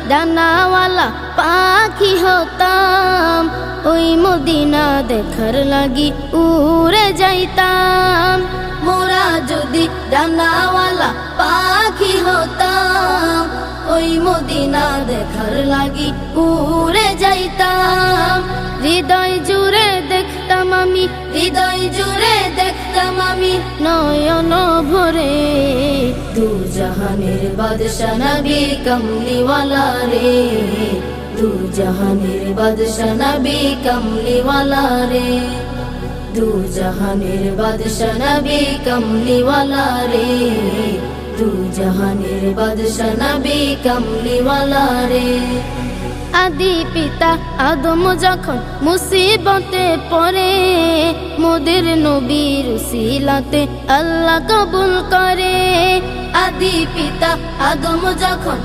ডানাওয়ালা পাখি হতাম, ওই মদিনা দেখার লাগি উড়ে যাইতাম। মোরা যদি ডানাওয়ালা পাখি হতাম, ওই মদিনা দেখার লাগি উড়ে যাইতাম। হৃদয় জুড়ে দেখতাম আমি, হৃদয় জুড়ে দেখতাম আমি নয়ন ভরে। দু জাহানের বাদশা নবী কমলিওয়ালা রে, দু জাহানের বাদশা নবী কমলিওয়ালা রে, দু জাহানের বাদশা নবী কমলিওয়ালা রে, দু জাহানের বাদশা নবী কমলিওয়ালা রে। আদি পিতা আদম যখন মুসিবতে পড়ে, মোদের নবীর উসিলাতে আল্লাহ কবুল করে। আদি পিতা আদম যখন